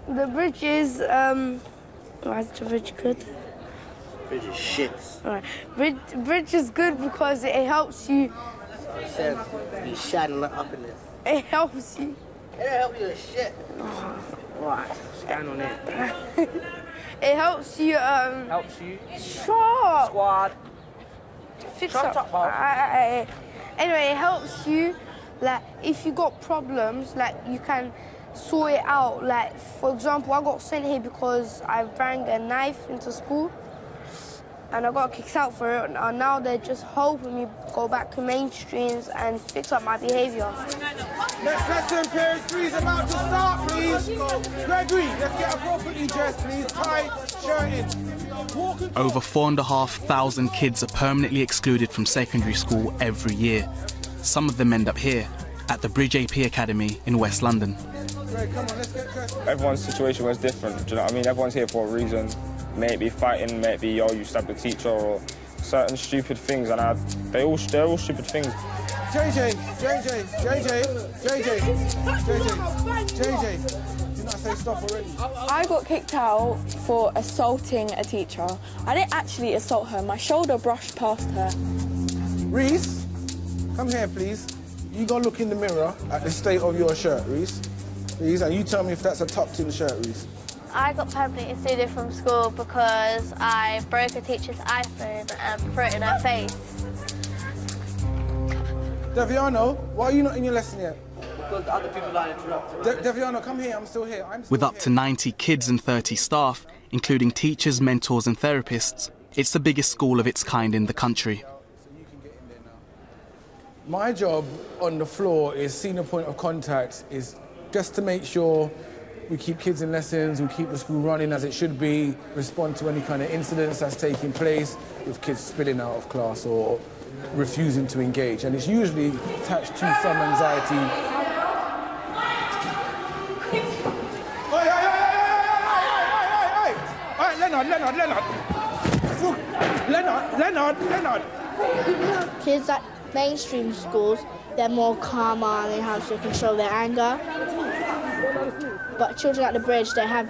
The bridge is, why is the bridge good? Bridge is shit. Alright. Bridge is good because it helps you. I said, you shining up in this. It helps you. It helps you with shit. Right, scan on it. It helps you, Helps you? Sure. Squad. Fix Shut up. up, Bob. Anyway, it helps you, like, if you got problems, like, you can sort it out. Like, for example, I got sent here because I banged a knife into school and I got kicked out for it, and now they're just helping me go back to mainstreams and fix up my behaviour. Next lesson, period 3 is about to start, please. Gregory, let's get appropriately dressed, please. Tie, shirt in. Over 4,500 kids are permanently excluded from secondary school every year. Some of them end up here, at the Bridge AP Academy in West London. Everyone's situation was different, do you know what I mean? Everyone's here for a reason. Maybe fighting, maybe, yo, you stabbed the teacher, or certain stupid things, and they're all stupid things. JJ, did not say stop already. I got kicked out for assaulting a teacher. I didn't actually assault her, my shoulder brushed past her. Reese, come here, please. You go look in the mirror at the state of your shirt, Reese. Please, and you tell me if that's a tucked-in shirt, Reese. I got permanently excluded from school because I broke a teacher's iPhone and threw it in her face. Deviano, why are you not in your lesson yet? Because other people are interrupting. Deviano, come here, I'm still here. With up to 90 kids and 30 staff, including teachers, mentors and therapists, it's the biggest school of its kind in the country. My job on the floor is senior point of contact, is just to make sure we keep kids in lessons, we keep the school running as it should be, respond to any kind of incidents that's taking place with kids spilling out of class or refusing to engage. And it's usually attached to some anxiety. All right, Leonard. Kids at mainstream schools, they're more calmer and they have to control their anger. But children at the bridge, they have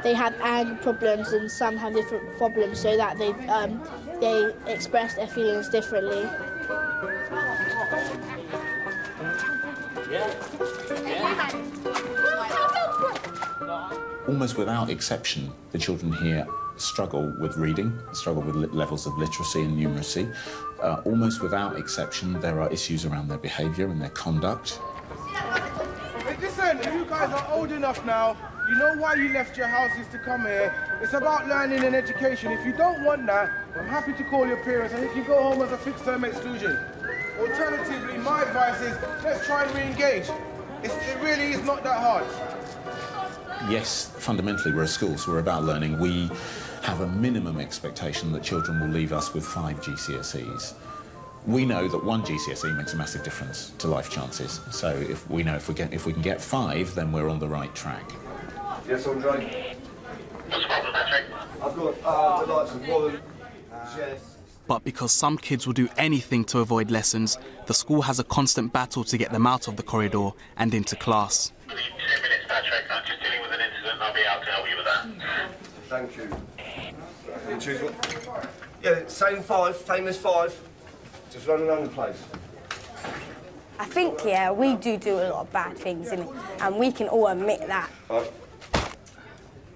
anger problems, and some have different problems, so that they express their feelings differently. Almost without exception, the children here struggle with reading, struggle with levels of literacy and numeracy. Almost without exception, there are issues around their behaviour and their conduct. Listen, you guys are old enough now. You know why you left your houses to come here. It's about learning and education. If you don't want that, I'm happy to call your parents and you can go home as a fixed-term exclusion. Alternatively, my advice is let's try and re-engage. It really is not that hard. Yes, fundamentally we're a school, so we're about learning. We have a minimum expectation that children will leave us with 5 GCSEs. We know that 1 GCSE makes a massive difference to life chances. So if we can get 5, then we're on the right track. Yes, Andre. I've got the likes of Warren, Jess. But because some kids will do anything to avoid lessons, the school has a constant battle to get them out of the corridor and into class. 2 minutes, Patrick. I'm just dealing with an incident. I'll be able to help you with that. Thank you. You choose one. Yeah, same 5, famous 5. Just running around the place. I think, yeah, we do a lot of bad things, innit? And we can all admit that. Right.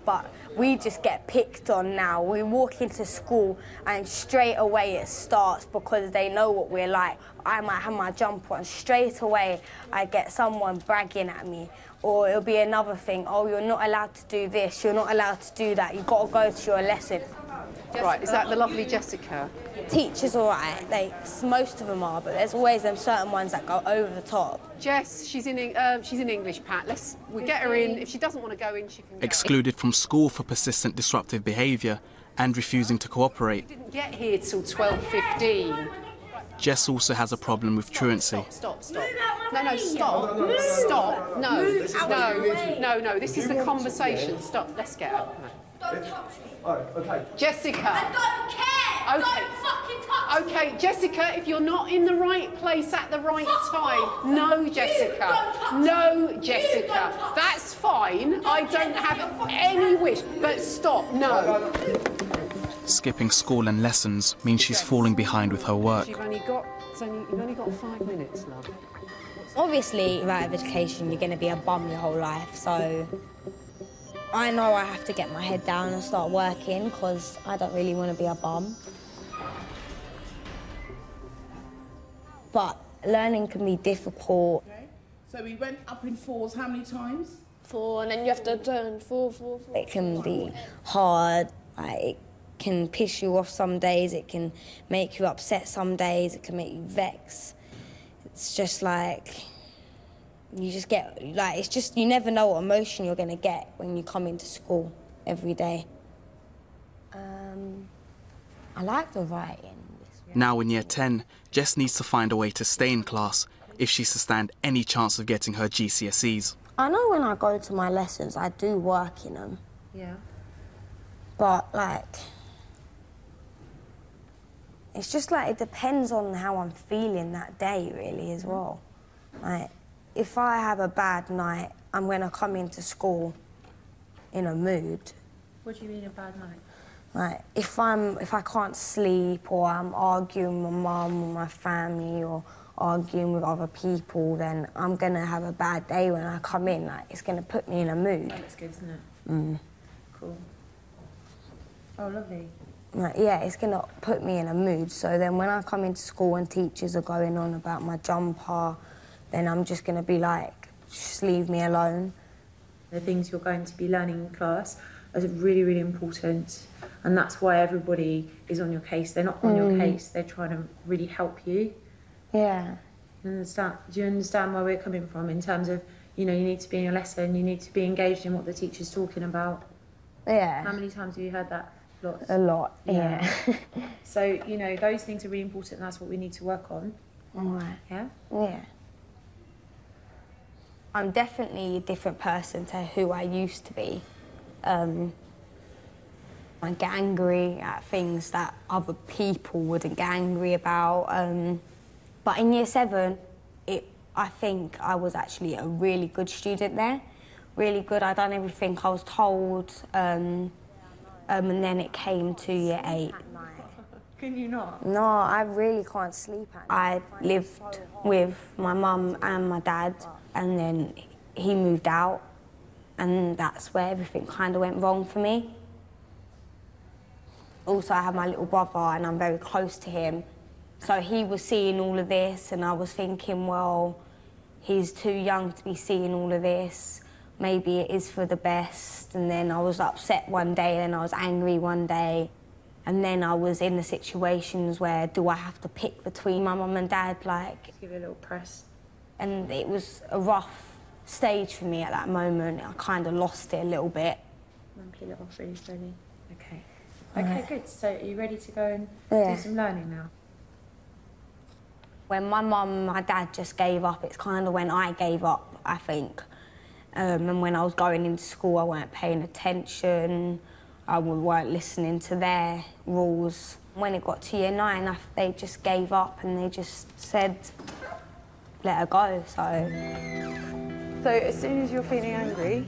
But we just get picked on now. We walk into school and straight away it starts because they know what we're like. I might have my jumper on. Straight away I get someone bragging at me. Or it'll be another thing, oh, you're not allowed to do this, you're not allowed to do that, you've got to go to your lesson. Right, is that the lovely Jessica? Teachers all right, most of them are, but there's always them certain ones that go over the top. Jess, she's in English, Pat. We get her in. If she doesn't want to go in, she can go. Excluded from school for persistent disruptive behaviour and refusing to cooperate. Didn't get here till 12:15. Jess also has a problem with truancy. Stop. No, stop. Stop. No. This is the conversation. Stop. Let's get her. Oh, okay. Jessica. I don't care. Okay. Don't fucking touch Okay, Jessica, if you're not in the right place at the right time, no, Jessica. No, Jessica. That's fine. I don't have any wish, but stop, no. Skipping school and lessons means she's falling behind with her work. You've only got 5 minutes, love. Obviously, without education, you're going to be a bum your whole life, so I know I have to get my head down and start working because I don't really want to be a bum. But learning can be difficult. Okay. So we went up in 4s how many times? 4, and then you have to turn 4, 4, 4. It can be hard, like, it can piss you off some days, it can make you upset some days, it can make you vex. It's just like, you just get, like, it's just, you never know what emotion you're going to get when you come into school every day. I like the writing. Now in year 10, Jess needs to find a way to stay in class if she's to stand any chance of getting her GCSEs. I know when I go to my lessons, I do work in them. Yeah. But, like, it's just like it depends on how I'm feeling that day, really, as well. Like, if I have a bad night, I'm going to come into school in a mood. What do you mean a bad night? Like, if I can't sleep or I'm arguing with my mum or my family or arguing with other people, then I'm going to have a bad day when I come in. Like, it's going to put me in a mood. That's good, isn't it? Mm. Cool. Oh, lovely. Like, yeah, it's going to put me in a mood. So then when I come into school and teachers are going on about my jumper, then I'm just going to be like, just leave me alone. The things you're going to be learning in class are really, really important. And that's why everybody is on your case. They're not on your case, they're trying to really help you. Yeah. Do you understand where we're coming from in terms of, you know, you need to be in your lesson, you need to be engaged in what the teacher's talking about? Yeah. How many times have you heard that? Lots? A lot, yeah. So, you know, those things are really important and that's what we need to work on. Right. Yeah? Yeah. I'm definitely a different person to who I used to be. I get angry at things that other people wouldn't get angry about. But in year 7, I think I was actually a really good student there. Really good. I'd done everything I was told. And then it came to year 8. Can you not? No, I really can't sleep at night. I lived with my mum and my dad, and then he moved out, and that's where everything kind of went wrong for me. Also, I have my little brother, and I'm very close to him. So he was seeing all of this, and I was thinking, well, he's too young to be seeing all of this. Maybe it is for the best. And then I was upset one day, and I was angry one day. And then I was in the situations where, do I have to pick between my mum and dad, like... Give you a little press. And it was a rough stage for me at that moment. I kind of lost it a little bit. And peel it off really slowly. Okay. Okay, good. So are you ready to go and do some learning now? When my mum and my dad just gave up, it's kind of when I gave up, I think. And when I was going into school, I weren't paying attention. I weren't listening to their rules. When it got to year 9, they just gave up and they just said, let her go, So as soon as you're feeling angry,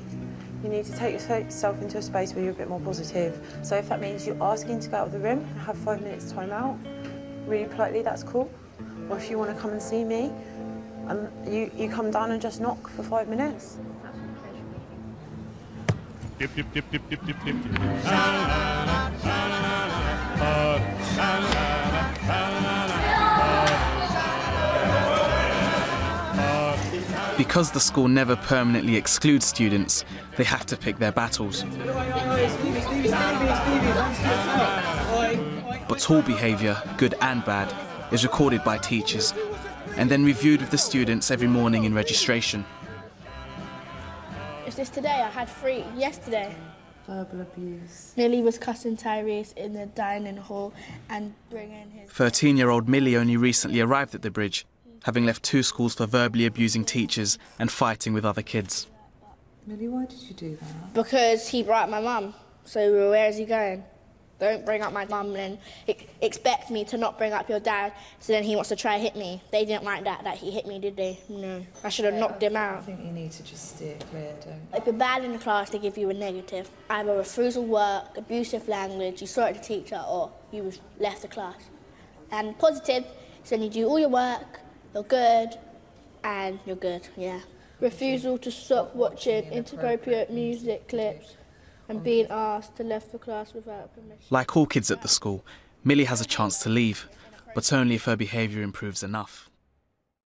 you need to take yourself into a space where you're a bit more positive. So if that means you're asking to go out of the room and have 5 minutes time out, really politely, that's cool. Or if you want to come and see me, you come down and just knock for 5 minutes. Dip, dip, dip, dip, dip, dip, dip. Because the school never permanently excludes students, they have to pick their battles. But all behaviour, good and bad, is recorded by teachers and then reviewed with the students every morning in registration. Is this today? I had 3 yesterday. Verbal abuse. Millie was cussing Tyrese in the dining hall and bringing his... 13-year-old Millie only recently arrived at the bridge, having left 2 schools for verbally abusing teachers and fighting with other kids. Millie, why did you do that? Because he brought my mum. So where is he going? Don't bring up my mum and expect me to not bring up your dad, so then he wants to try hit me. They didn't like that he hit me, did they? No. I should have knocked him out. I think you need to just steer clear, don't you? If you're bad in the class, they give you a negative. Either refusal work, abusive language, you saw it at the teacher, or you left the class. And positive is when you do all your work, you're good, and you're good, yeah. Refusal to stop watching inappropriate music clips and being asked to leave the class without permission. Like all kids at the school, Millie has a chance to leave, but only if her behaviour improves enough.